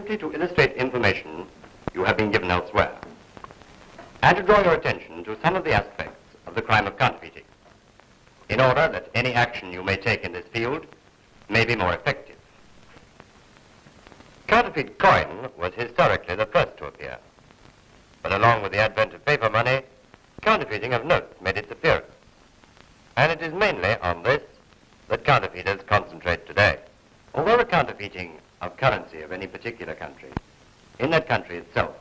simply to illustrate information you have been given elsewhere, and to draw your attention to some of the aspects of the crime of counterfeiting, in order that any action you may take in this field may be more effective. Counterfeit coin was historically the first to appear, but along with the advent of paper money, counterfeiting of notes made its appearance, and it is mainly on this that counterfeiters concentrate today. Although the counterfeiting of currency of any particular country, in that country itself,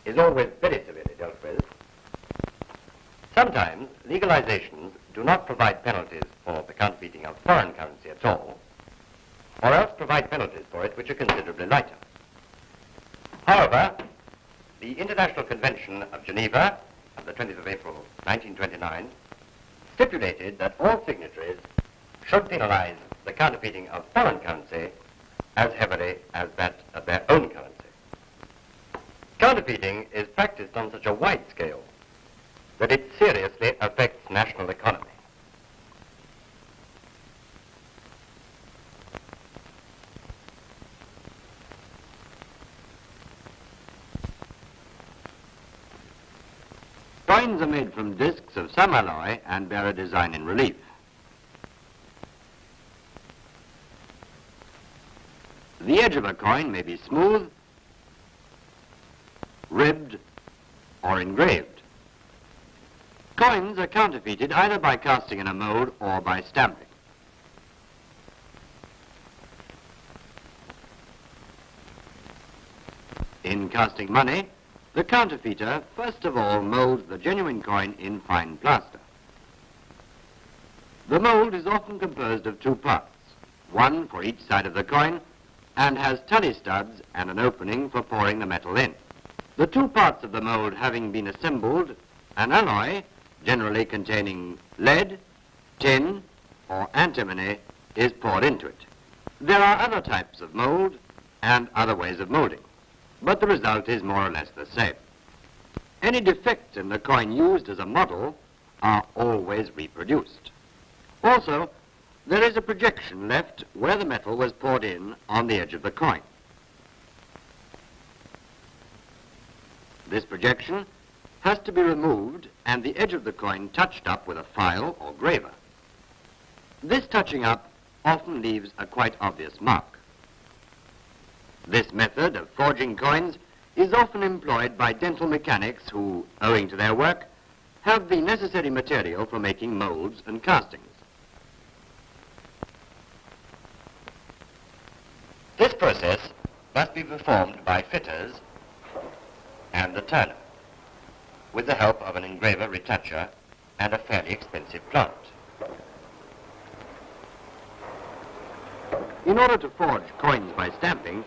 is always very severely dealt with, sometimes legalizations do not provide penalties for the counterfeiting of foreign currency at all, or else provide penalties for it which are considerably lighter. However, the International Convention of Geneva of the 20th of April 1929 stipulated that all signatories should penalize the counterfeiting of foreign currency as heavily as that of their own currency. Counterfeiting is practiced on such a wide scale that it seriously affects national economy. Coins are made from discs of some alloy and bear a design in relief. The edge of a coin may be smooth, ribbed, or engraved. Coins are counterfeited either by casting in a mold or by stamping. In casting money, the counterfeiter first of all molds the genuine coin in fine plaster. The mold is often composed of two parts, one for each side of the coin, and has tully studs and an opening for pouring the metal in. The two parts of the mold having been assembled, an alloy, generally containing lead, tin, or antimony, is poured into it. There are other types of mold and other ways of molding, but the result is more or less the same. Any defects in the coin used as a model are always reproduced. Also, there is a projection left where the metal was poured in on the edge of the coin. This projection has to be removed and the edge of the coin touched up with a file or graver. This touching up often leaves a quite obvious mark. This method of forging coins is often employed by dental mechanics who, owing to their work, have the necessary material for making molds and castings. This process must be performed by fitters and the turner, with the help of an engraver retoucher and a fairly expensive plant. In order to forge coins by stamping,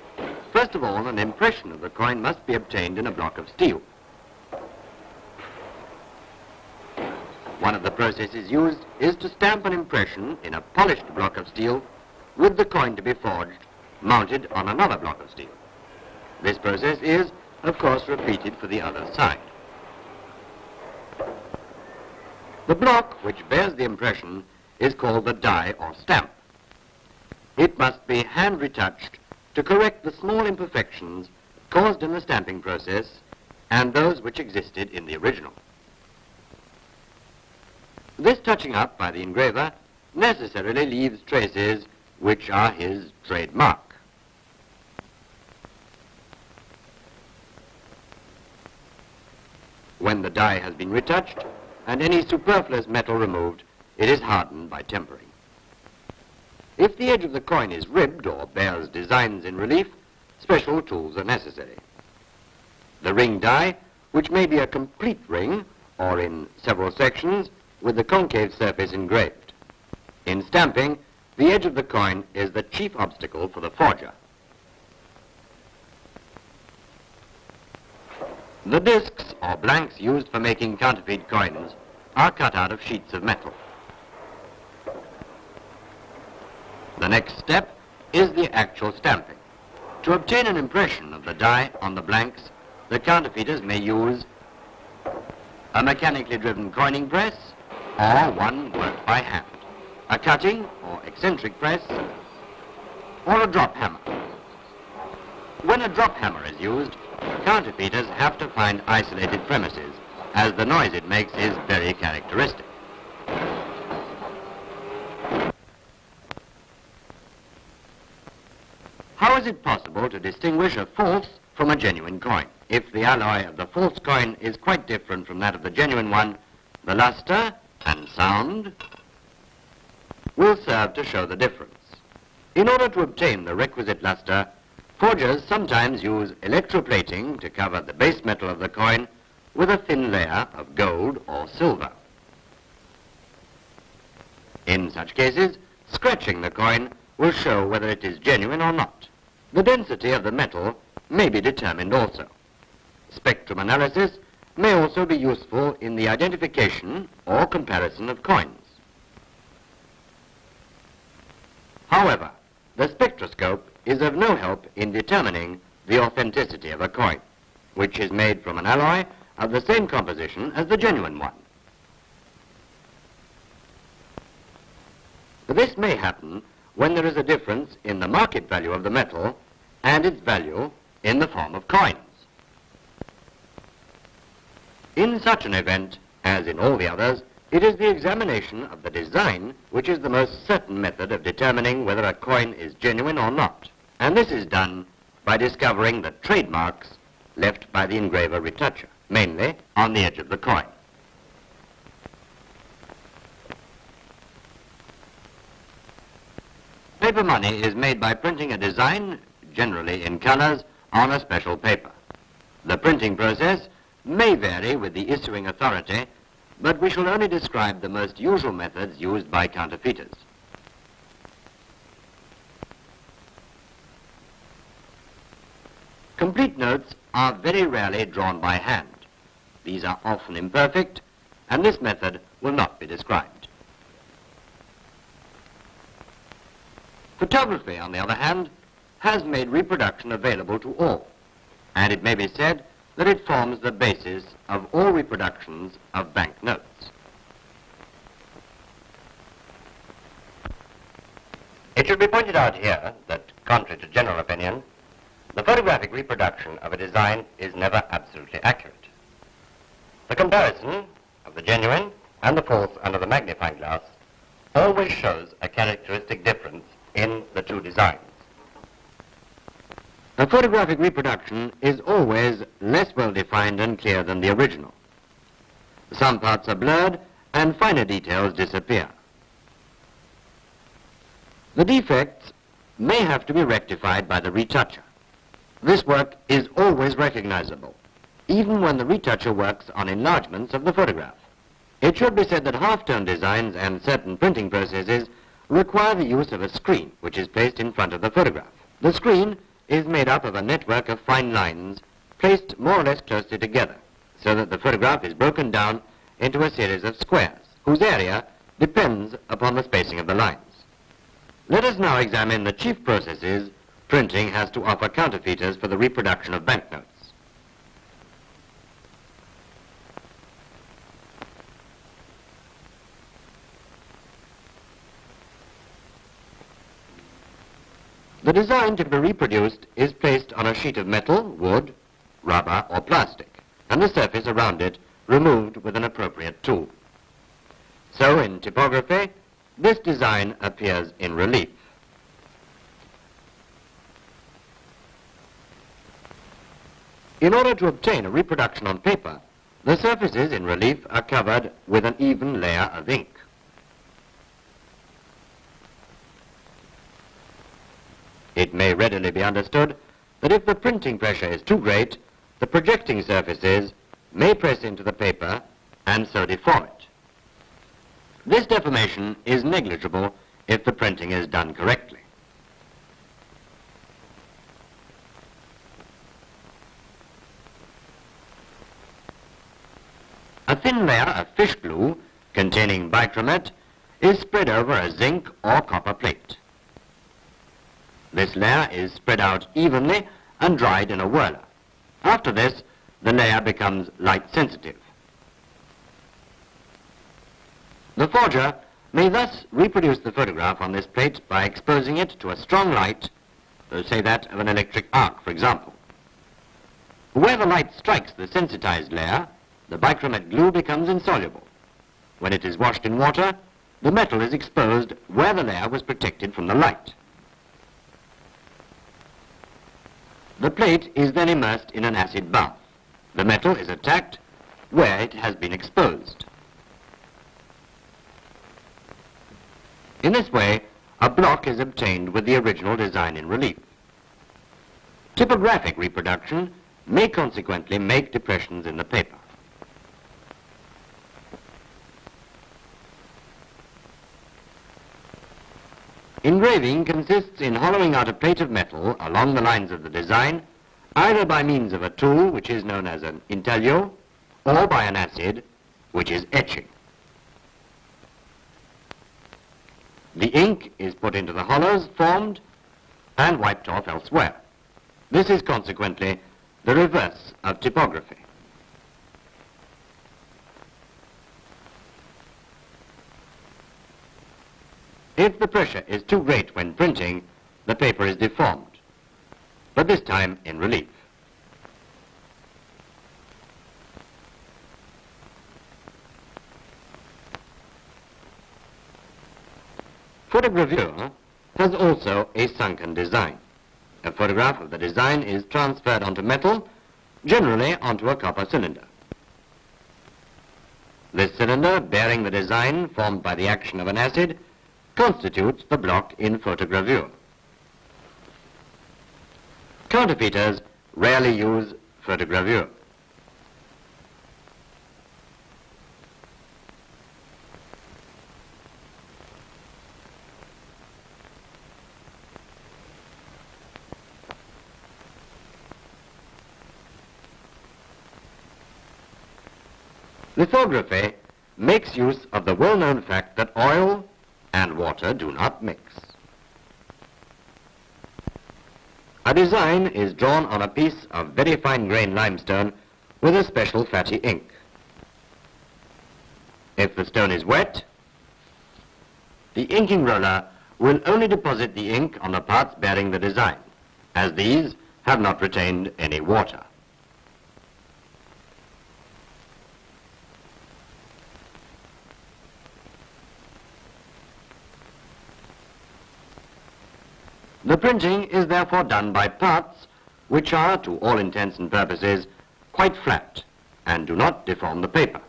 first of all an impression of the coin must be obtained in a block of steel. One of the processes used is to stamp an impression in a polished block of steel with the coin to be forged mounted on another block of steel. This process is, of course, repeated for the other side. The block which bears the impression is called the die or stamp. It must be hand retouched to correct the small imperfections caused in the stamping process and those which existed in the original. This touching up by the engraver necessarily leaves traces which are his trademark. When the die has been retouched and any superfluous metal removed, it is hardened by tempering. If the edge of the coin is ribbed or bears designs in relief, special tools are necessary. The ring die, which may be a complete ring or in several sections with the concave surface engraved. In stamping, the edge of the coin is the chief obstacle for the forger. The discs or blanks used for making counterfeit coins are cut out of sheets of metal. The next step is the actual stamping. To obtain an impression of the die on the blanks, the counterfeiters may use a mechanically driven coining press or one worked by hand, a cutting or eccentric press, or a drop hammer. When a drop hammer is used, counterfeiters have to find isolated premises, as the noise it makes is very characteristic. How is it possible to distinguish a false from a genuine coin? If the alloy of the false coin is quite different from that of the genuine one, the luster and sound will serve to show the difference. In order to obtain the requisite luster, forgers sometimes use electroplating to cover the base metal of the coin with a thin layer of gold or silver. In such cases, scratching the coin will show whether it is genuine or not. The density of the metal may be determined also. Spectrum analysis may also be useful in the identification or comparison of coins. However, the spectroscope is of no help in determining the authenticity of a coin, which is made from an alloy of the same composition as the genuine one. This may happen when there is a difference in the market value of the metal and its value in the form of coins. In such an event, as in all the others, it is the examination of the design which is the most certain method of determining whether a coin is genuine or not. And this is done by discovering the trademarks left by the engraver retoucher, mainly on the edge of the coin. Paper money is made by printing a design, generally in colors, on a special paper. The printing process may vary with the issuing authority, but we shall only describe the most usual methods used by counterfeiters. Complete notes are very rarely drawn by hand. These are often imperfect, and this method will not be described. Photography, on the other hand, has made reproduction available to all, and it may be said that it forms the basis of all reproductions of banknotes. It should be pointed out here that, contrary to general opinion, the photographic reproduction of a design is never absolutely accurate. The comparison of the genuine and the false under the magnifying glass always shows a characteristic difference in the two designs. A photographic reproduction is always less well defined and clear than the original. Some parts are blurred and finer details disappear. The defects may have to be rectified by the retoucher. This work is always recognizable, even when the retoucher works on enlargements of the photograph. It should be said that half-tone designs and certain printing processes require the use of a screen, which is placed in front of the photograph. The screen is made up of a network of fine lines placed more or less closely together, so that the photograph is broken down into a series of squares, whose area depends upon the spacing of the lines. Let us now examine the chief processes printing has to offer counterfeiters for the reproduction of banknotes. The design to be reproduced is placed on a sheet of metal, wood, rubber, or plastic, and the surface around it removed with an appropriate tool. So in typography, this design appears in relief. In order to obtain a reproduction on paper, the surfaces in relief are covered with an even layer of ink. It may readily be understood that if the printing pressure is too great, the projecting surfaces may press into the paper and so deform it. This deformation is negligible if the printing is done correctly. A thin layer of fish glue containing bichromate is spread over a zinc or copper plate. This layer is spread out evenly and dried in a whirler. After this, the layer becomes light sensitive. The forger may thus reproduce the photograph on this plate by exposing it to a strong light, say that of an electric arc, for example. Where the light strikes the sensitized layer, the bichromate glue becomes insoluble. When it is washed in water, the metal is exposed where the layer was protected from the light. The plate is then immersed in an acid bath. The metal is attacked where it has been exposed. In this way, a block is obtained with the original design in relief. Typographic reproduction may consequently make depressions in the paper. Engraving consists in hollowing out a plate of metal along the lines of the design, either by means of a tool, which is known as an intaglio, or by an acid, which is etching. The ink is put into the hollows formed and wiped off elsewhere. This is consequently the reverse of typography. If the pressure is too great when printing, the paper is deformed, but this time in relief. Photogravure has also a sunken design. A photograph of the design is transferred onto metal, generally onto a copper cylinder. This cylinder, bearing the design formed by the action of an acid, constitutes the block in photogravure. Counterfeiters rarely use photogravure. Lithography makes use of the well-known fact that oil and water do not mix. A design is drawn on a piece of very fine-grained limestone with a special fatty ink. If the stone is wet, the inking roller will only deposit the ink on the parts bearing the design, as these have not retained any water. The printing is therefore done by parts which are, to all intents and purposes, quite flat and do not deform the paper.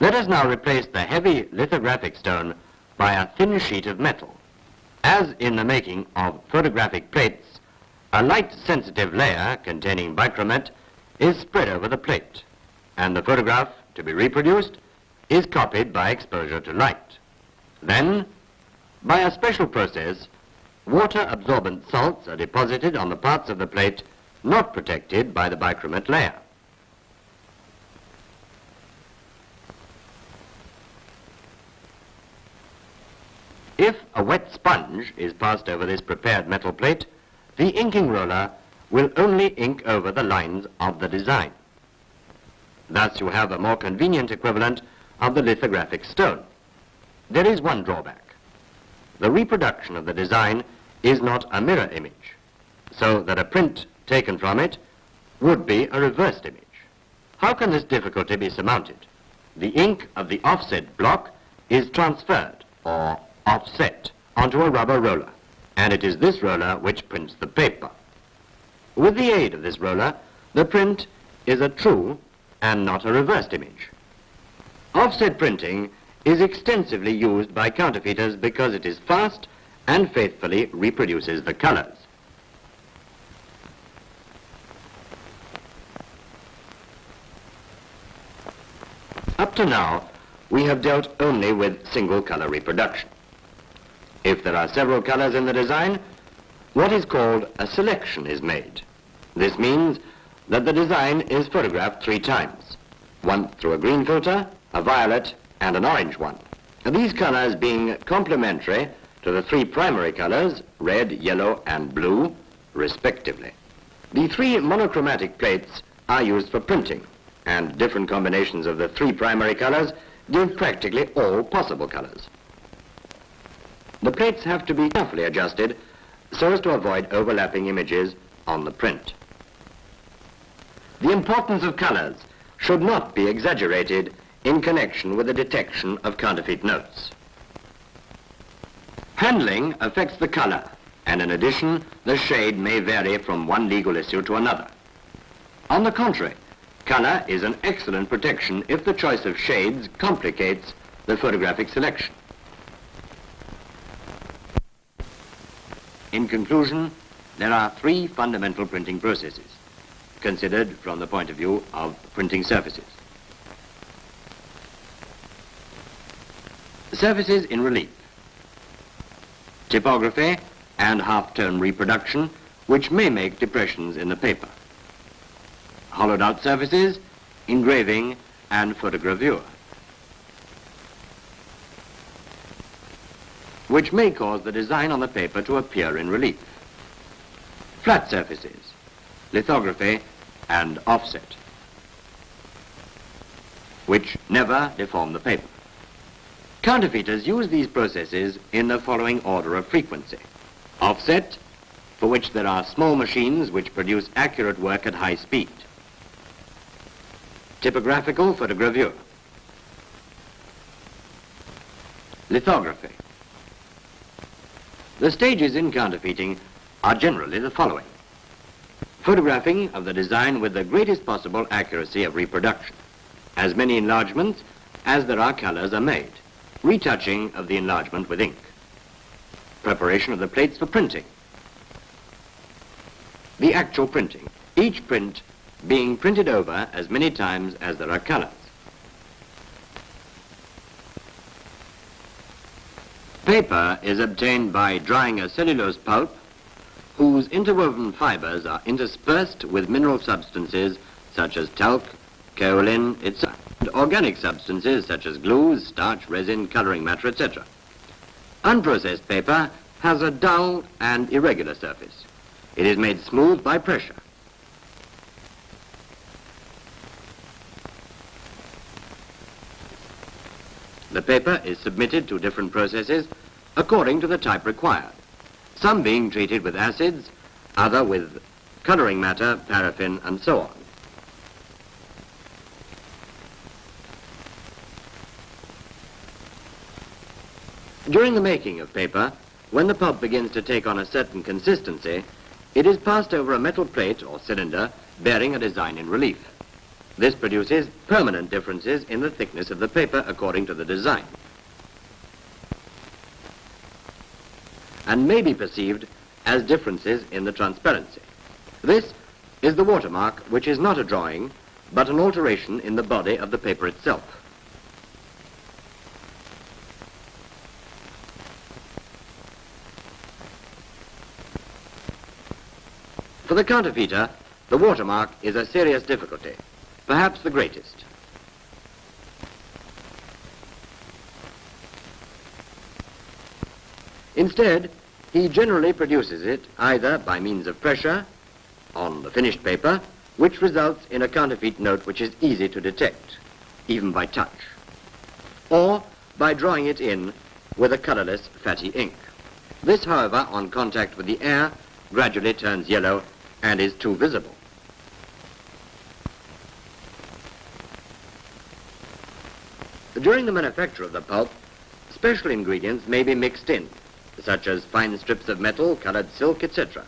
Let us now replace the heavy lithographic stone by a thin sheet of metal. As in the making of photographic plates, a light sensitive layer containing bichromate is spread over the plate, and the photograph to be reproduced is copied by exposure to light. Then, by a special process, water-absorbent salts are deposited on the parts of the plate not protected by the bichromate layer. If a wet sponge is passed over this prepared metal plate, the inking roller will only ink over the lines of the design. Thus you have a more convenient equivalent of the lithographic stone. There is one drawback. The reproduction of the design is not a mirror image, so that a print taken from it would be a reversed image. How can this difficulty be surmounted? The ink of the offset block is transferred, or offset, onto a rubber roller, and it is this roller which prints the paper. With the aid of this roller, the print is a true and not a reversed image. Offset printing is extensively used by counterfeiters because it is fast and faithfully reproduces the colors. Up to now, we have dealt only with single color reproduction. If there are several colors in the design, what is called a selection is made. This means that the design is photographed 3 times, once through a green filter, a violet, and an orange one. These colors being complementary to the 3 primary colors, red, yellow, and blue, respectively. The 3 monochromatic plates are used for printing, and different combinations of the 3 primary colors give practically all possible colors. The plates have to be carefully adjusted so as to avoid overlapping images on the print. The importance of colors should not be exaggerated in connection with the detection of counterfeit notes. Handling affects the color, and in addition, the shade may vary from one legal issue to another. On the contrary, color is an excellent protection if the choice of shades complicates the photographic selection. In conclusion, there are three fundamental printing processes, considered from the point of view of printing surfaces. Surfaces in relief, typography and half-tone reproduction, which may make depressions in the paper. Hollowed out surfaces, engraving and photogravure, which may cause the design on the paper to appear in relief. Flat surfaces, lithography and offset, which never deform the paper. Counterfeiters use these processes in the following order of frequency. Offset, for which there are small machines which produce accurate work at high speed. Typographical photogravure. Lithography. The stages in counterfeiting are generally the following. Photographing of the design with the greatest possible accuracy of reproduction. As many enlargements as there are colors are made. Retouching of the enlargement with ink. Preparation of the plates for printing. The actual printing. Each print being printed over as many times as there are colors. Paper is obtained by drying a cellulose pulp whose interwoven fibers are interspersed with mineral substances such as talc, kaolin, etc. and organic substances such as glues, starch, resin, coloring matter, etc. Unprocessed paper has a dull and irregular surface. It is made smooth by pressure. The paper is submitted to different processes according to the type required, some being treated with acids, other with coloring matter, paraffin, and so on. During the making of paper, when the pulp begins to take on a certain consistency, it is passed over a metal plate or cylinder bearing a design in relief. This produces permanent differences in the thickness of the paper according to the design, and may be perceived as differences in the transparency. This is the watermark, which is not a drawing, but an alteration in the body of the paper itself. For the counterfeiter, the watermark is a serious difficulty, perhaps the greatest. Instead, he generally produces it either by means of pressure on the finished paper, which results in a counterfeit note which is easy to detect, even by touch, or by drawing it in with a colorless fatty ink. This, however, on contact with the air, gradually turns yellow and is too visible. During the manufacture of the pulp, special ingredients may be mixed in, such as fine strips of metal, colored silk, etc.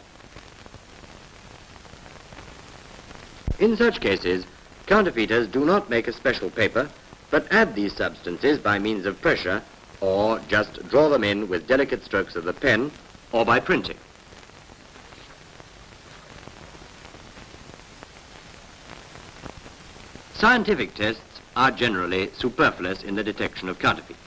In such cases, counterfeiters do not make a special paper, but add these substances by means of pressure, or just draw them in with delicate strokes of the pen, or by printing. Scientific tests are generally superfluous in the detection of counterfeits.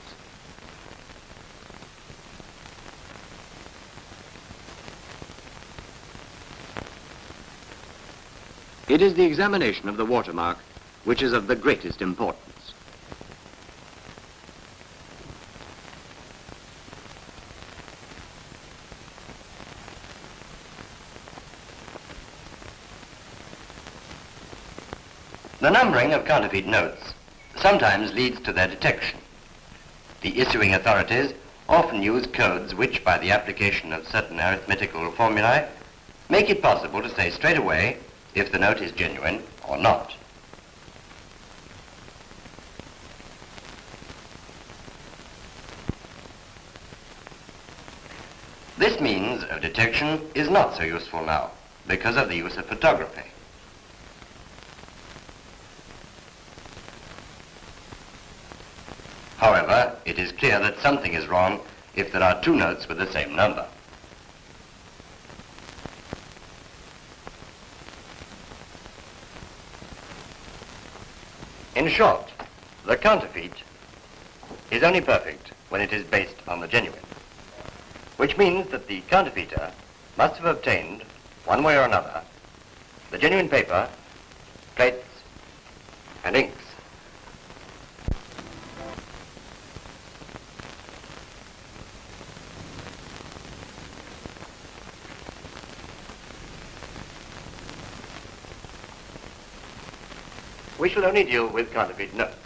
It is the examination of the watermark which is of the greatest importance. The numbering of counterfeit notes sometimes leads to their detection. The issuing authorities often use codes which, by the application of certain arithmetical formulae, make it possible to say straight away if the note is genuine or not. This means of detection is not so useful now because of the use of photography. However, it is clear that something is wrong if there are two notes with the same number. In short, the counterfeit is only perfect when it is based on the genuine, which means that the counterfeiter must have obtained, one way or another, the genuine paper, plates, and inks. We shall only deal with counterfeit notes.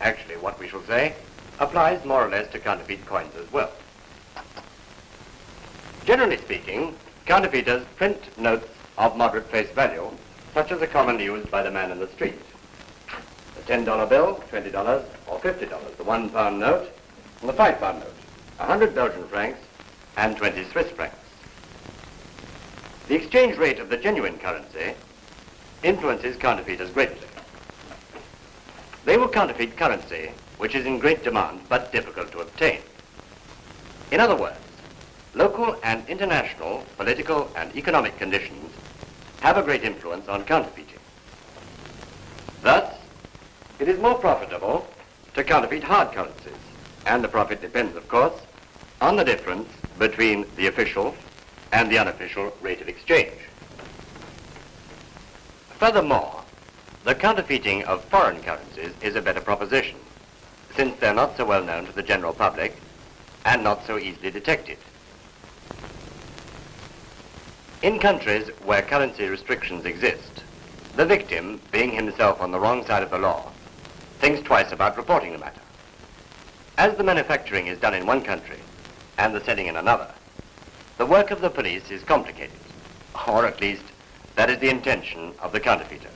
Actually, what we shall say applies more or less to counterfeit coins as well. Generally speaking, counterfeiters print notes of moderate face value, such as are commonly used by the man in the street. The $10 bill, $20 or $50, the £1 note, and the £5 note, 100 Belgian francs and 20 Swiss francs. The exchange rate of the genuine currency influences counterfeiters greatly. They will counterfeit currency which is in great demand but difficult to obtain. In other words, local and international political and economic conditions have a great influence on counterfeiting. Thus, it is more profitable to counterfeit hard currencies, and the profit depends, of course, on the difference between the official and the unofficial rate of exchange. Furthermore, the counterfeiting of foreign currencies is a better proposition, since they're not so well known to the general public and not so easily detected. In countries where currency restrictions exist, the victim, being himself on the wrong side of the law, thinks twice about reporting the matter. As the manufacturing is done in one country and the selling in another, the work of the police is complicated, or at least that is the intention of the counterfeiter.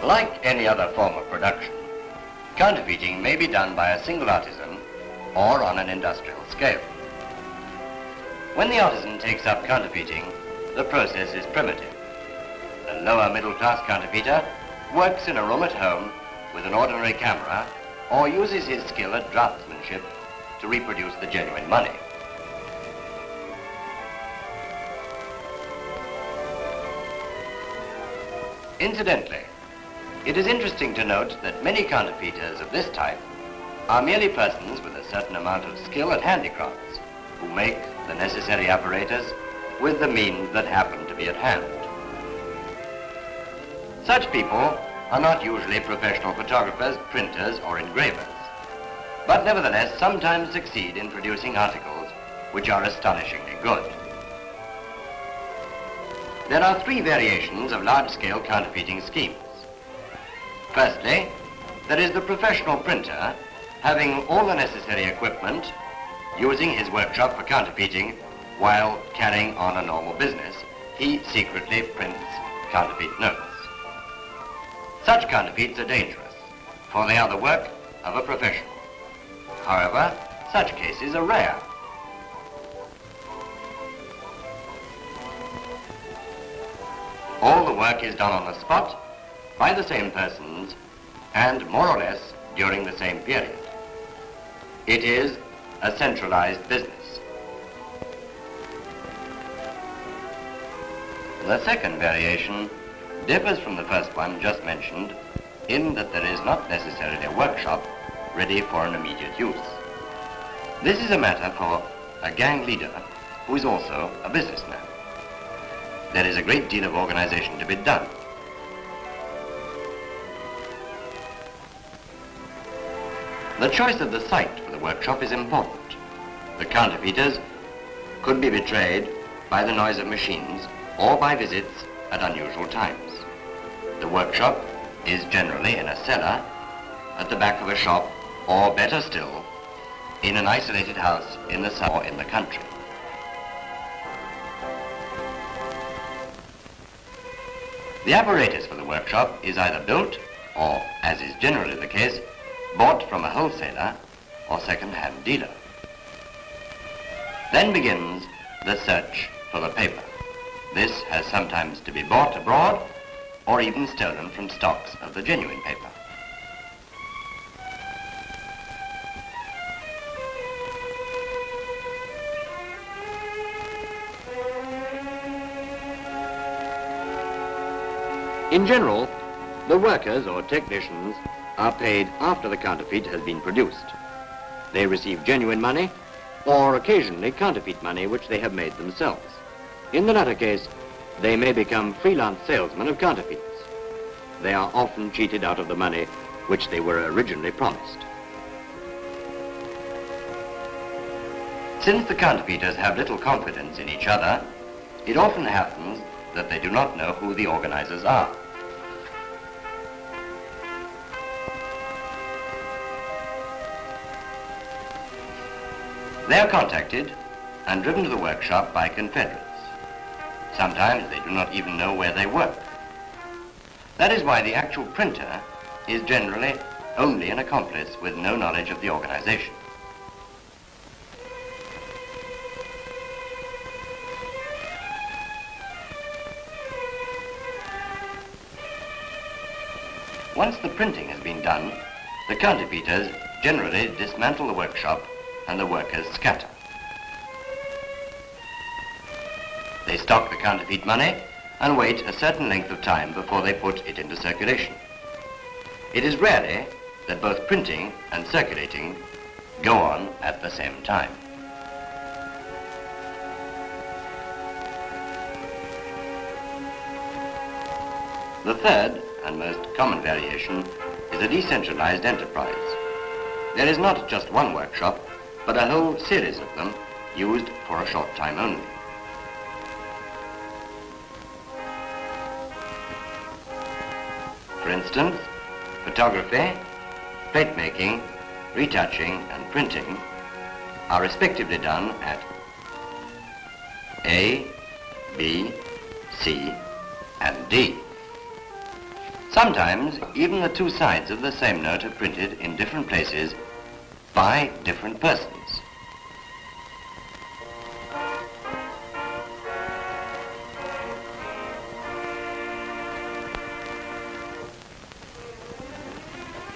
Like any other form of production, counterfeiting may be done by a single artisan or on an industrial scale. When the artisan takes up counterfeiting, the process is primitive. The lower middle class counterfeiter works in a room at home with an ordinary camera or uses his skill at draftsmanship to reproduce the genuine money. Incidentally, it is interesting to note that many counterfeiters of this type are merely persons with a certain amount of skill at handicrafts who make the necessary apparatus with the means that happen to be at hand. Such people are not usually professional photographers, printers, or engravers, but nevertheless sometimes succeed in producing articles which are astonishingly good. There are three variations of large-scale counterfeiting schemes. Firstly, there is the professional printer having all the necessary equipment, using his workshop for counterfeiting while carrying on a normal business. He secretly prints counterfeit notes. Such counterfeits are dangerous, for they are the work of a professional. However, such cases are rare. All the work is done on the spot by the same persons and more or less during the same period. It is a centralized business. The second variation differs from the first one just mentioned in that there is not necessarily a workshop ready for an immediate use. This is a matter for a gang leader who is also a businessman. There is a great deal of organization to be done. The choice of the site for the workshop is important. The counterfeiters could be betrayed by the noise of machines or by visits at unusual times. The workshop is generally in a cellar, at the back of a shop, or better still, in an isolated house in the south or in the country. The apparatus for the workshop is either built or, as is generally the case, bought from a wholesaler or second-hand dealer. Then begins the search for the paper. This has sometimes to be bought abroad or even stolen from stocks of the genuine paper. In general, the workers or technicians are paid after the counterfeit has been produced. They receive genuine money or occasionally counterfeit money which they have made themselves. In the latter case, they may become freelance salesmen of counterfeits. They are often cheated out of the money which they were originally promised. Since the counterfeiters have little confidence in each other, it often happens that they do not know who the organizers are. They are contacted and driven to the workshop by confederates. Sometimes they do not even know where they work. That is why the actual printer is generally only an accomplice with no knowledge of the organization. Once the printing has been done, the counterfeiters generally dismantle the workshop and the workers scatter. They stock the counterfeit money and wait a certain length of time before they put it into circulation. It is rarely that both printing and circulating go on at the same time. The third and most common variation is a decentralized enterprise. There is not just one workshop, but a whole series of them used for a short time only. For instance, photography, plate making, retouching and printing are respectively done at A, B, C and D. Sometimes even the two sides of the same note are printed in different places by different persons.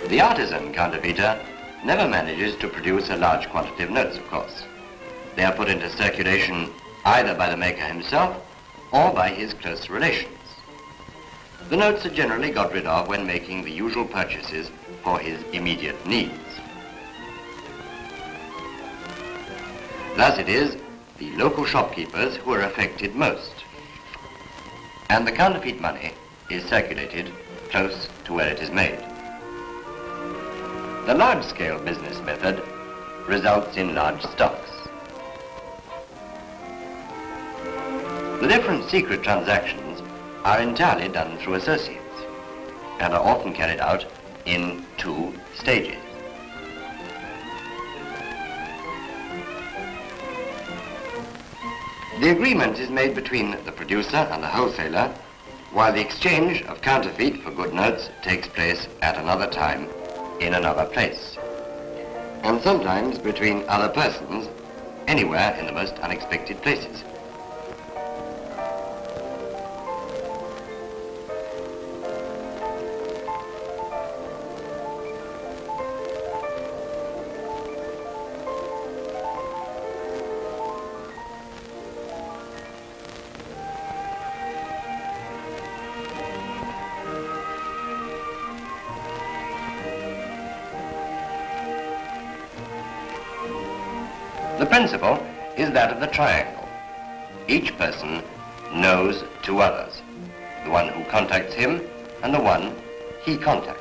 The artisan counterfeiter never manages to produce a large quantity of notes, of course. They are put into circulation either by the maker himself or by his close relations. The notes are generally got rid of when making the usual purchases for his immediate needs. Thus it is the local shopkeepers who are affected most, and the counterfeit money is circulated close to where it is made. The large-scale business method results in large stocks. The different secret transactions are entirely done through associates and are often carried out in two stages. The agreement is made between the producer and the wholesaler, while the exchange of counterfeit for good notes takes place at another time in another place, and sometimes between other persons anywhere in the most unexpected places. The principle is that of the triangle. Each person knows two others, the one who contacts him and the one he contacts.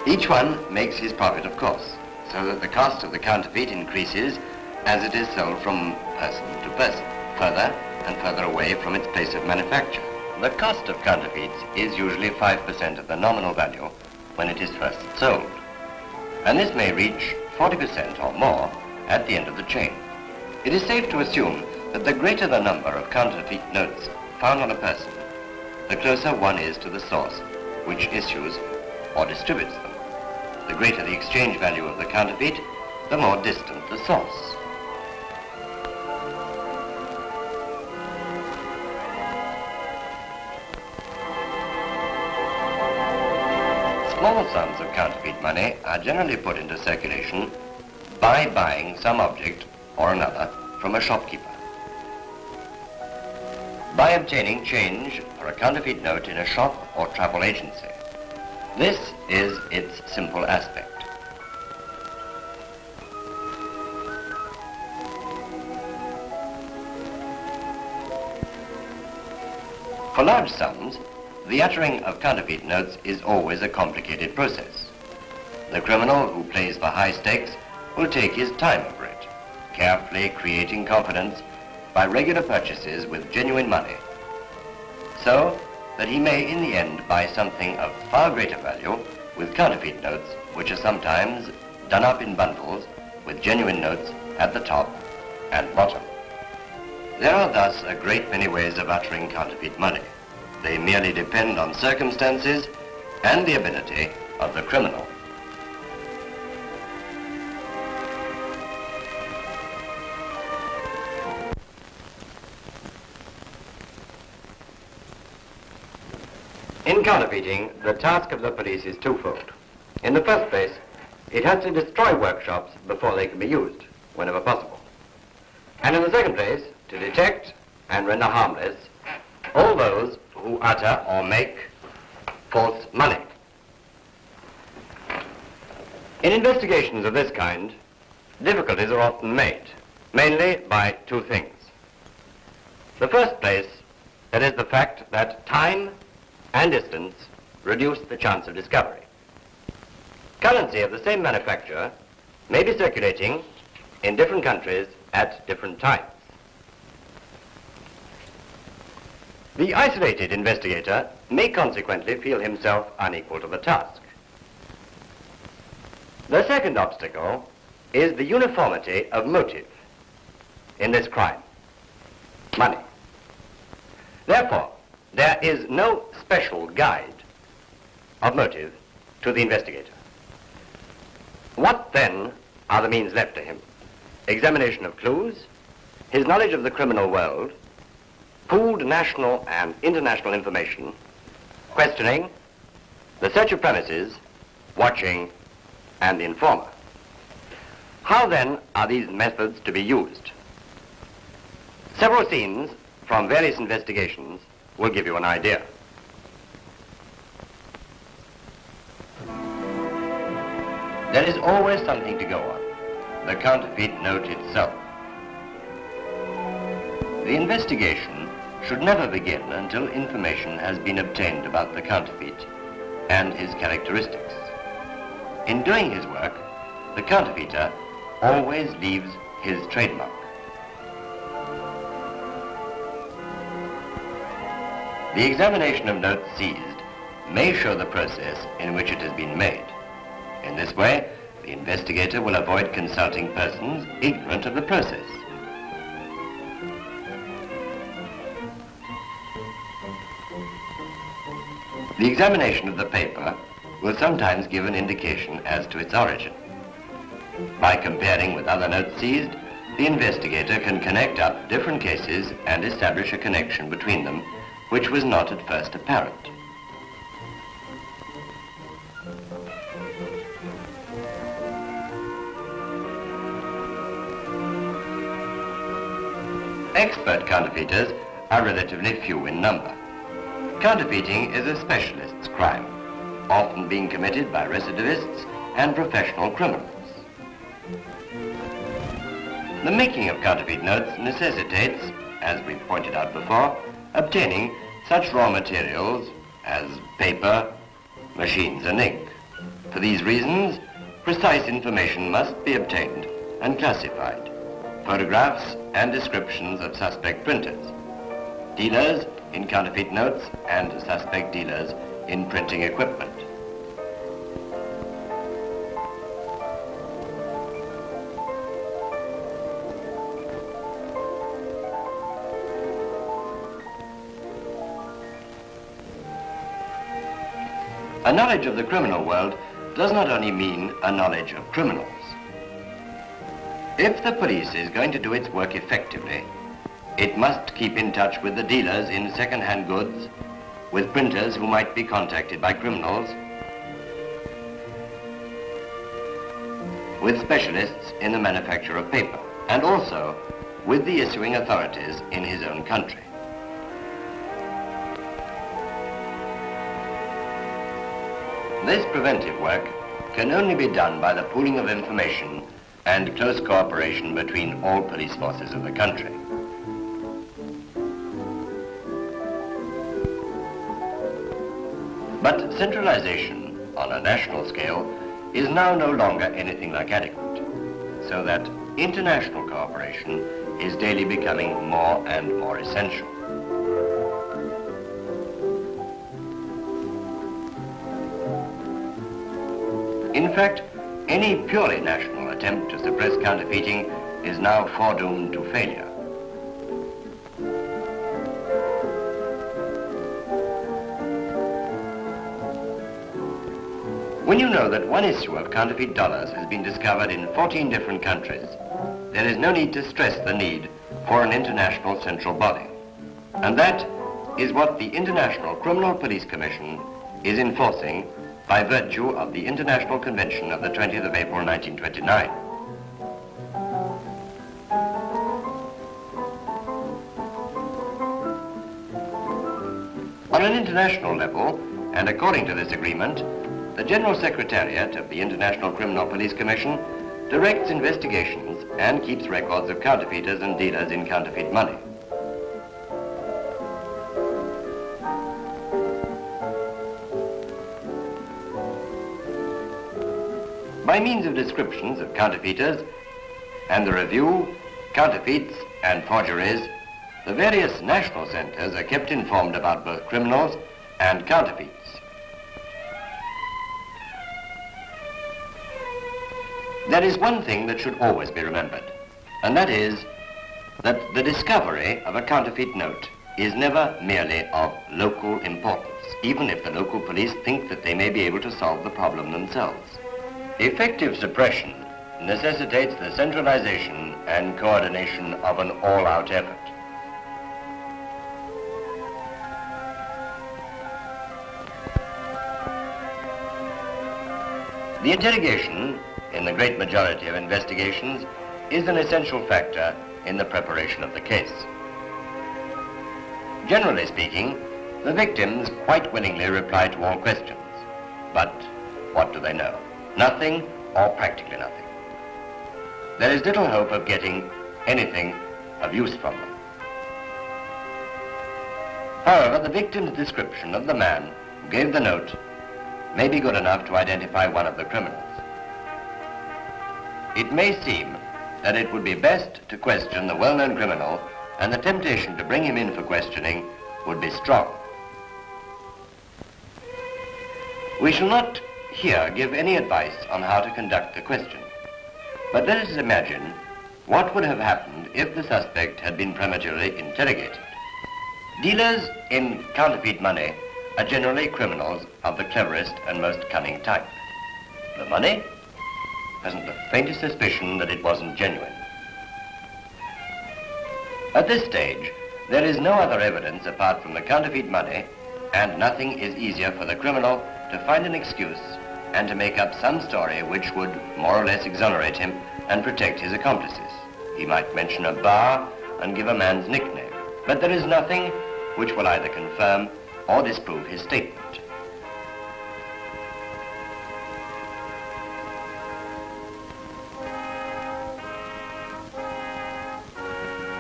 Each one makes his profit, of course, so that the cost of the counterfeit increases as it is sold from person to person, further and further away from its place of manufacture. The cost of counterfeits is usually 5% of the nominal value when it is first sold, and this may reach 40% or more at the end of the chain. It is safe to assume that the greater the number of counterfeit notes found on a person, the closer one is to the source which issues or distributes them. The greater the exchange value of the counterfeit, the more distant the source. Small sums of counterfeit money are generally put into circulation by buying some object or another from a shopkeeper. By obtaining change for a counterfeit note in a shop or travel agency. This is its simple aspect. For large sums, the uttering of counterfeit notes is always a complicated process. The criminal who plays for high stakes will take his time over it, carefully creating confidence by regular purchases with genuine money, so that he may in the end buy something of far greater value with counterfeit notes, which are sometimes done up in bundles with genuine notes at the top and bottom. There are thus a great many ways of uttering counterfeit money. They merely depend on circumstances and the ability of the criminal. In counterfeiting, the task of the police is twofold. In the first place, it has to destroy workshops before they can be used, whenever possible. And in the second place, to detect and render harmless all those who utter or make false money. In investigations of this kind, difficulties are often made, mainly by two things. The first place, that is the fact that time and distance reduce the chance of discovery. Currency of the same manufacturer may be circulating in different countries at different times. The isolated investigator may consequently feel himself unequal to the task. The second obstacle is the uniformity of motive in this crime, money. Therefore, there is no special guide of motive to the investigator. What then are the means left to him? Examination of clues, his knowledge of the criminal world, pooled national and international information, questioning, the search of premises, watching, and the informer. How then are these methods to be used? Several scenes from various investigations will give you an idea. There is always something to go on, the counterfeit note itself. The investigation should never begin until information has been obtained about the counterfeit and his characteristics. In doing his work, the counterfeiter always leaves his trademark. The examination of notes seized may show the process in which it has been made. In this way, the investigator will avoid consulting persons ignorant of the process. The examination of the paper will sometimes give an indication as to its origin. By comparing with other notes seized, the investigator can connect up different cases and establish a connection between them, which was not at first apparent. Expert counterfeiters are relatively few in number. Counterfeiting is a specialist's crime, often being committed by recidivists and professional criminals. The making of counterfeit notes necessitates, as we pointed out before, obtaining such raw materials as paper, machines, and ink. For these reasons, precise information must be obtained and classified. photographs and descriptions of suspect printers, dealers in counterfeit notes and suspect dealers in printing equipment. A knowledge of the criminal world does not only mean a knowledge of criminals. If the police is going to do its work effectively, it must keep in touch with the dealers in second-hand goods, with printers who might be contacted by criminals, with specialists in the manufacture of paper, and also with the issuing authorities in his own country. This preventive work can only be done by the pooling of information and close cooperation between all police forces of the country. But centralization on a national scale is now no longer anything like adequate, so that international cooperation is daily becoming more and more essential. In fact, any purely national attempt to suppress counterfeiting is now foredoomed to failure. When you know that one issue of counterfeit dollars has been discovered in 14 different countries, there is no need to stress the need for an international central body. And that is what the International Criminal Police Commission is enforcing by virtue of the International Convention of the 20th of April 1929. On an international level, and according to this agreement, the General Secretariat of the International Criminal Police Commission directs investigations and keeps records of counterfeiters and dealers in counterfeit money. By means of descriptions of counterfeiters and the review, counterfeits and forgeries, the various national centers are kept informed about both criminals and counterfeits. There is one thing that should always be remembered, and that is that the discovery of a counterfeit note is never merely of local importance, even if the local police think that they may be able to solve the problem themselves. Effective suppression necessitates the centralization and coordination of an all-out effort. The interrogation, in the great majority of investigations, is an essential factor in the preparation of the case. Generally speaking, the victims quite willingly reply to all questions. But what do they know? Nothing or practically nothing. There is little hope of getting anything of use from them. However, the victim's description of the man who gave the note may be good enough to identify one of the criminals. It may seem that it would be best to question the well-known criminal, and the temptation to bring him in for questioning would be strong. We shall not here give any advice on how to conduct the question, but let us imagine what would have happened if the suspect had been prematurely interrogated. Dealers in counterfeit money are generally criminals of the cleverest and most cunning type. The money hasn't the faintest suspicion that it wasn't genuine. At this stage, there is no other evidence apart from the counterfeit money, and nothing is easier for the criminal to find an excuse and to make up some story which would more or less exonerate him and protect his accomplices. He might mention a bar and give a man's nickname, but there is nothing which will either confirm or disprove his statement.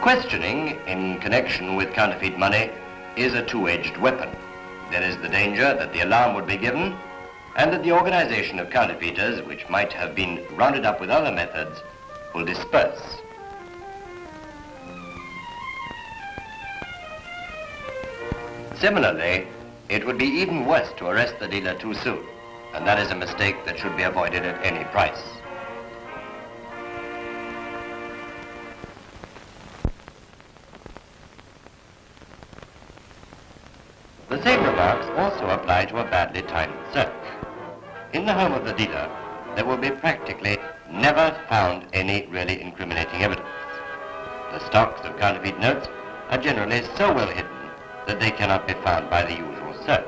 Questioning in connection with counterfeit money is a two-edged weapon. There is the danger that the alarm would be given and that the organization of counterfeiters, which might have been rounded up with other methods, will disperse. Similarly, it would be even worse to arrest the dealer too soon, and that is a mistake that should be avoided at any price. The same remarks also apply to a badly timed search. In the home of the dealer, there will be practically never found any really incriminating evidence. The stocks of counterfeit notes are generally so well hidden that they cannot be found by the usual search.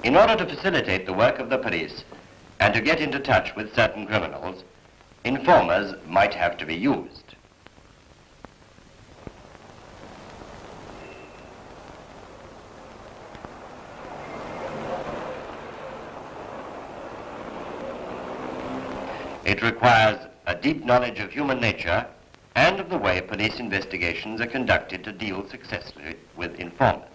In order to facilitate the work of the police and to get into touch with certain criminals, informers might have to be used. It requires a deep knowledge of human nature and of the way police investigations are conducted to deal successfully with informers.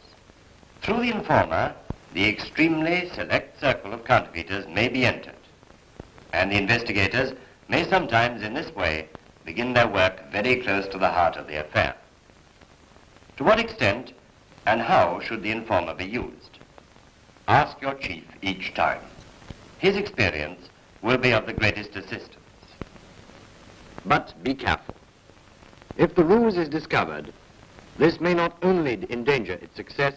Through the informer, the extremely select circle of counterfeiters may be entered, and the investigators may sometimes in this way begin their work very close to the heart of the affair. To what extent and how should the informer be used? Ask your chief each time. His experience will be of the greatest assistance. But be careful. If the ruse is discovered, this may not only endanger its success,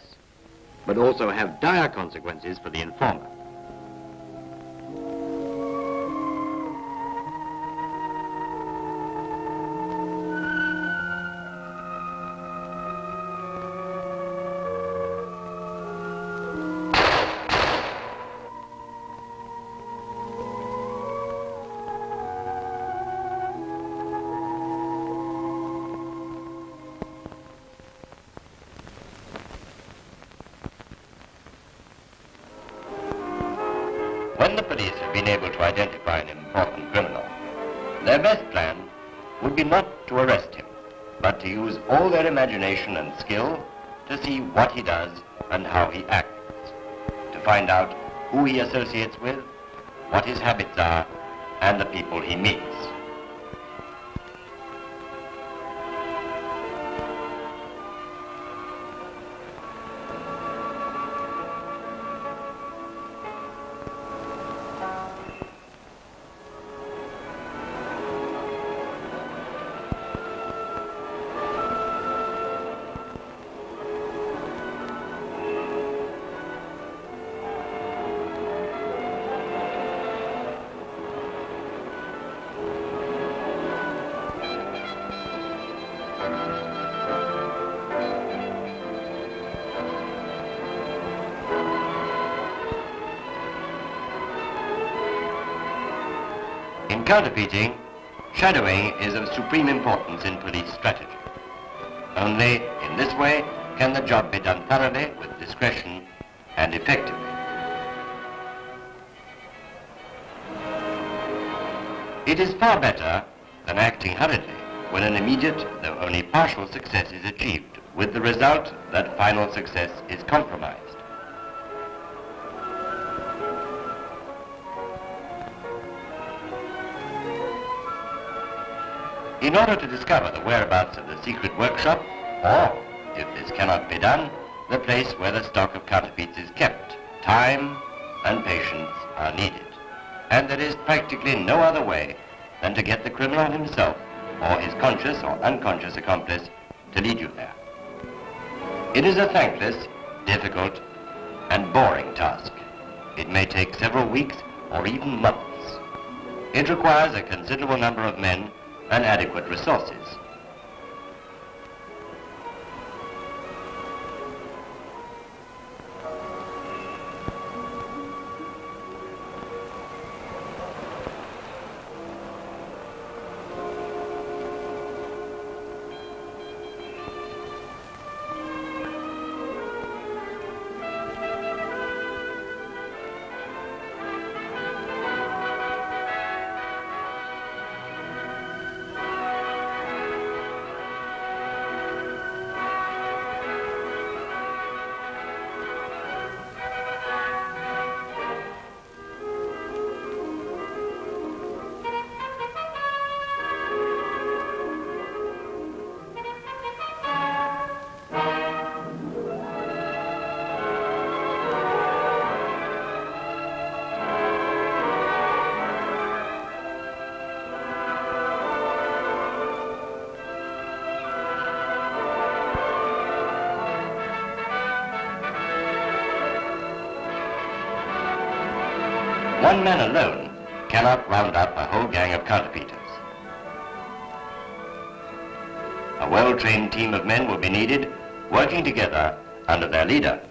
but also have dire consequences for the informer. When the police have been able to identify an important criminal, their best plan would be not to arrest him, but to use all their imagination and skill to see what he does and how he acts, to find out who he associates with, what his habits are, and the people he meets. In counterfeiting, shadowing is of supreme importance in police strategy. Only in this way can the job be done thoroughly, with discretion, and effectively. It is far better than acting hurriedly when an immediate, though only partial success is achieved, with the result that final success is compromised. In order to discover the whereabouts of the secret workshop, or, if this cannot be done, the place where the stock of counterfeits is kept, time and patience are needed. And there is practically no other way than to get the criminal himself or his conscious or unconscious accomplice to lead you there. It is a thankless, difficult, and boring task. It may take several weeks or even months. It requires a considerable number of men and adequate resources. one man alone cannot round up a whole gang of counterfeiters. A well-trained team of men will be needed, working together under their leader.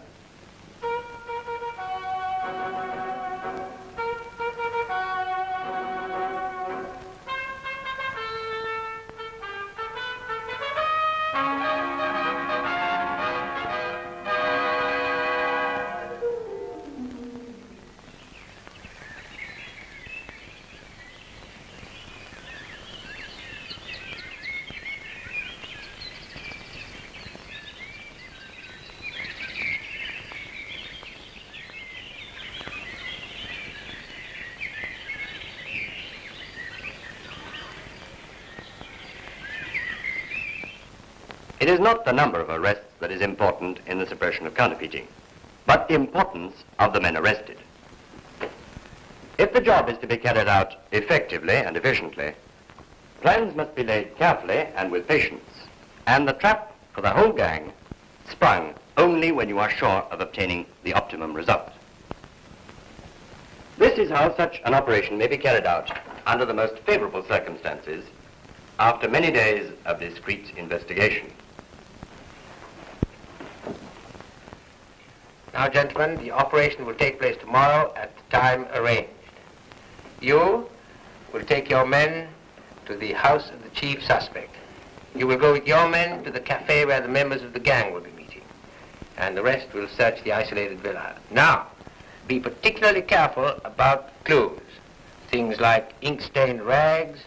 It is not the number of arrests that is important in the suppression of counterfeiting, but the importance of the men arrested. If the job is to be carried out effectively and efficiently, plans must be laid carefully and with patience, and the trap for the whole gang sprung only when you are sure of obtaining the optimum result. This is how such an operation may be carried out under the most favorable circumstances after many days of discreet investigation. Now, gentlemen, the operation will take place tomorrow at the time arranged. You will take your men to the house of the chief suspect. You will go with your men to the cafe where the members of the gang will be meeting. And the rest will search the isolated villa. Now, be particularly careful about clues. Things like ink-stained rags,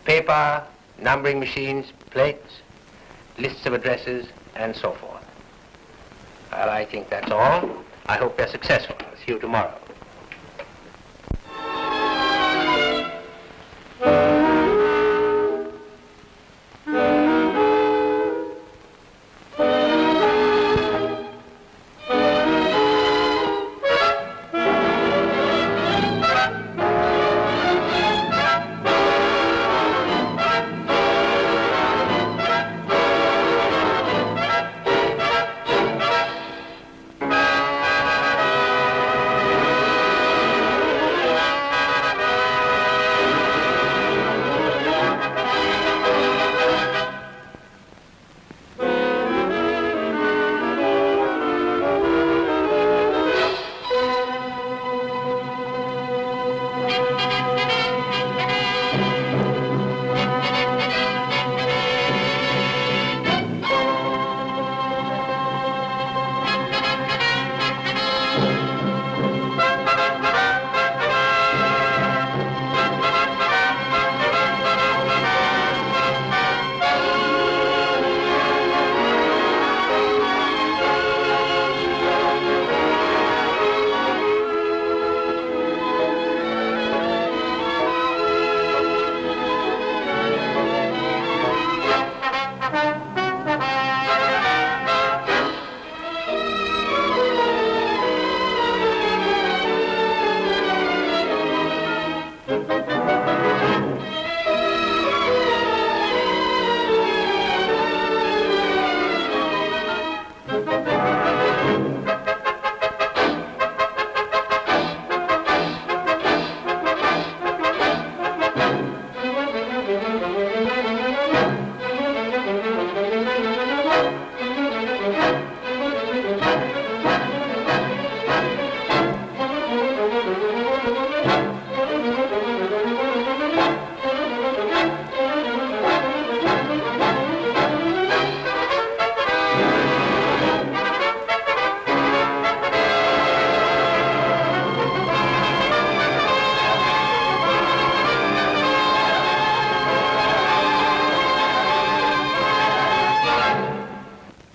paper, numbering machines, plates, lists of addresses, and so forth. Well, I think that's all. I hope they're successful. I'll see you tomorrow.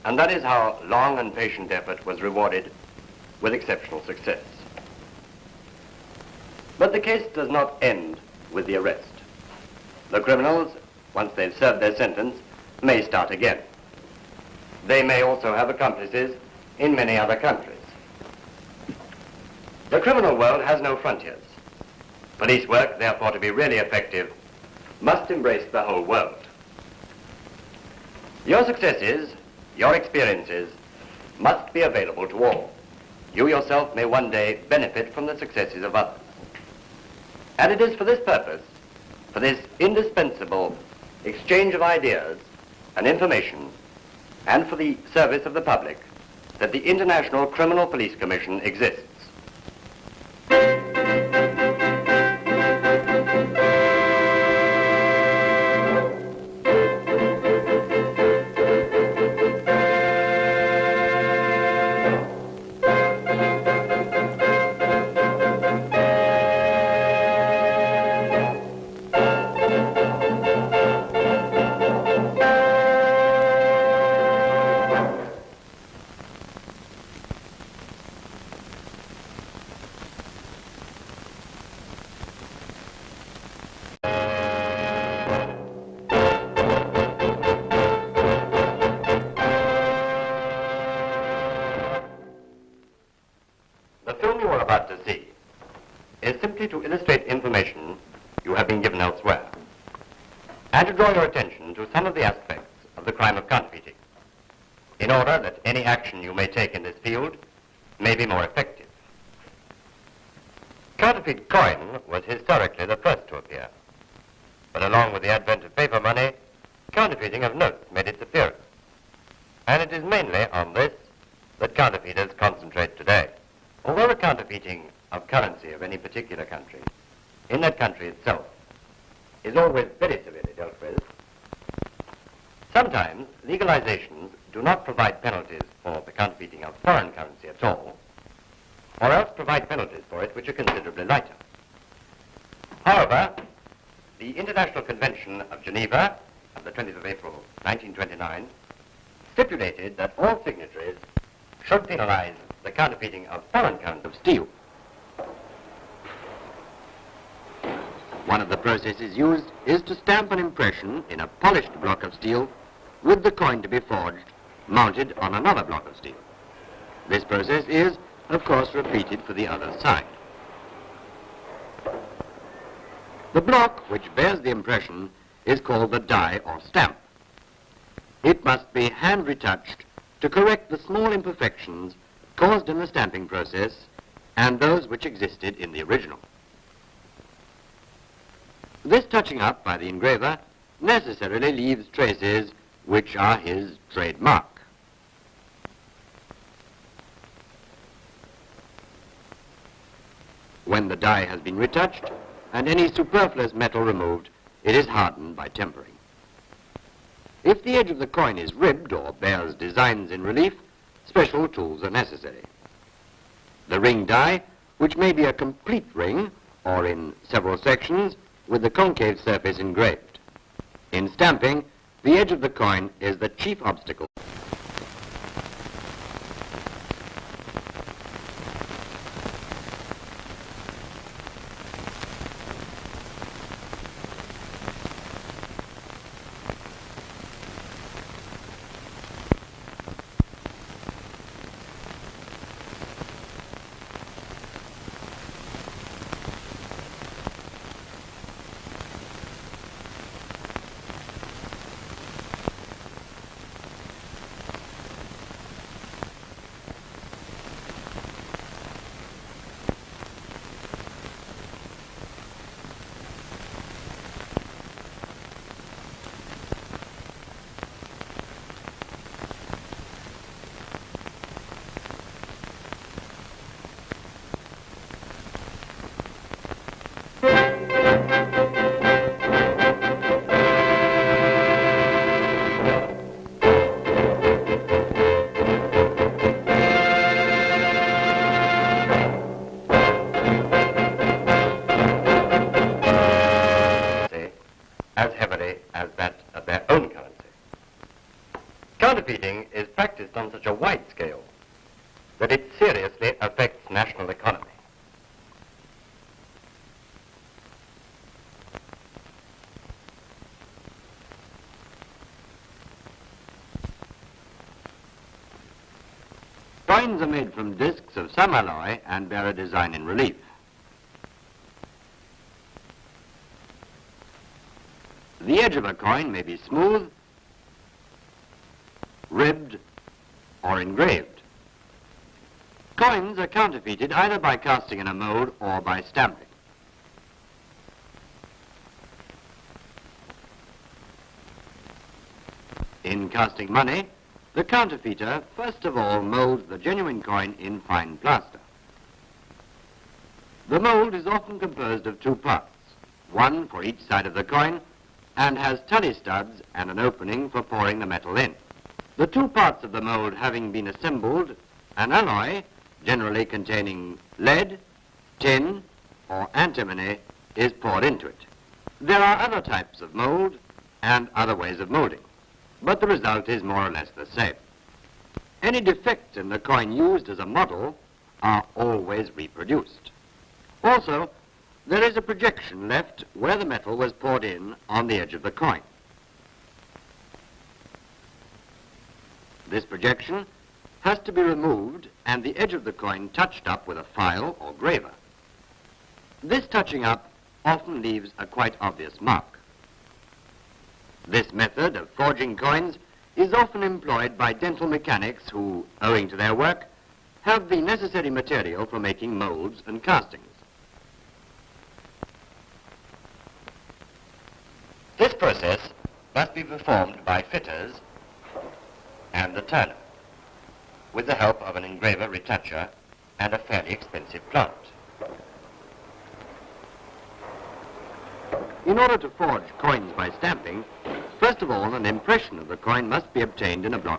And that is how long and patient effort was rewarded with exceptional success. But the case does not end with the arrest. The criminals, once they've served their sentence, may start again. They may also have accomplices in many other countries. The criminal world has no frontiers. Police work, therefore, to be really effective, must embrace the whole world. Your successes, your experiences, must be available to all. You yourself may one day benefit from the successes of others. And it is for this purpose, for this indispensable exchange of ideas and information, and for the service of the public, that the International Criminal Police Commission exists. The film you are about to see is simply to illustrate information you have been given elsewhere, and to draw your attention to some of the aspects of the crime of counterfeiting, in order that any action you may take in this field may be more effective. Counterfeit coin was historically the first to appear, but along with the advent of paper money, counterfeiting of notes made its appearance, and it is mainly on this that counterfeiters concentrate today. Although the counterfeiting of currency of any particular country, in that country itself, is always very severely dealt with, sometimes legalizations do not provide penalties for the counterfeiting of foreign currency at all, or else provide penalties for it which are considerably lighter. However, the International Convention of Geneva of the 20th of April 1929 stipulated that all signatories should penalize the counterfeiting of foreign currency of steel. One of the processes used is to stamp an impression in a polished block of steel with the coin to be forged mounted on another block of steel. This process is, of course, repeated for the other side. The block which bears the impression is called the die or stamp. It must be hand-retouched to correct the small imperfections caused in the stamping process and those which existed in the original. This touching up by the engraver necessarily leaves traces which are his trademark. When the die has been retouched and any superfluous metal removed, it is hardened by tempering. If the edge of the coin is ribbed or bears designs in relief, special tools are necessary. The ring die, which may be a complete ring or in several sections with the concave surface engraved. In stamping, the edge of the coin is the chief obstacle. as heavily as that of their own currency. Counterfeiting is practiced on such a wide scale that it seriously affects national economy. Coins are made from discs of some alloy and bear a design in relief. The edge of a coin may be smooth, ribbed, or engraved. Coins are counterfeited either by casting in a mold or by stamping. In casting money, the counterfeiter first of all molds the genuine coin in fine plaster. The mold is often composed of two parts, one for each side of the coin, and has tully studs and an opening for pouring the metal in. The two parts of the mold having been assembled, an alloy, generally containing lead, tin, or antimony, is poured into it. There are other types of mold and other ways of molding, but the result is more or less the same. Any defects in the coin used as a model are always reproduced. Also, there is a projection left where the metal was poured in on the edge of the coin. This projection has to be removed and the edge of the coin touched up with a file or graver. This touching up often leaves a quite obvious mark. This method of forging coins is often employed by dental mechanics who, owing to their work, have the necessary material for making molds and castings. This process must be performed by fitters and the turner, with the help of an engraver retoucher and a fairly expensive plant. In order to forge coins by stamping, first of all an impression of the coin must be obtained in a block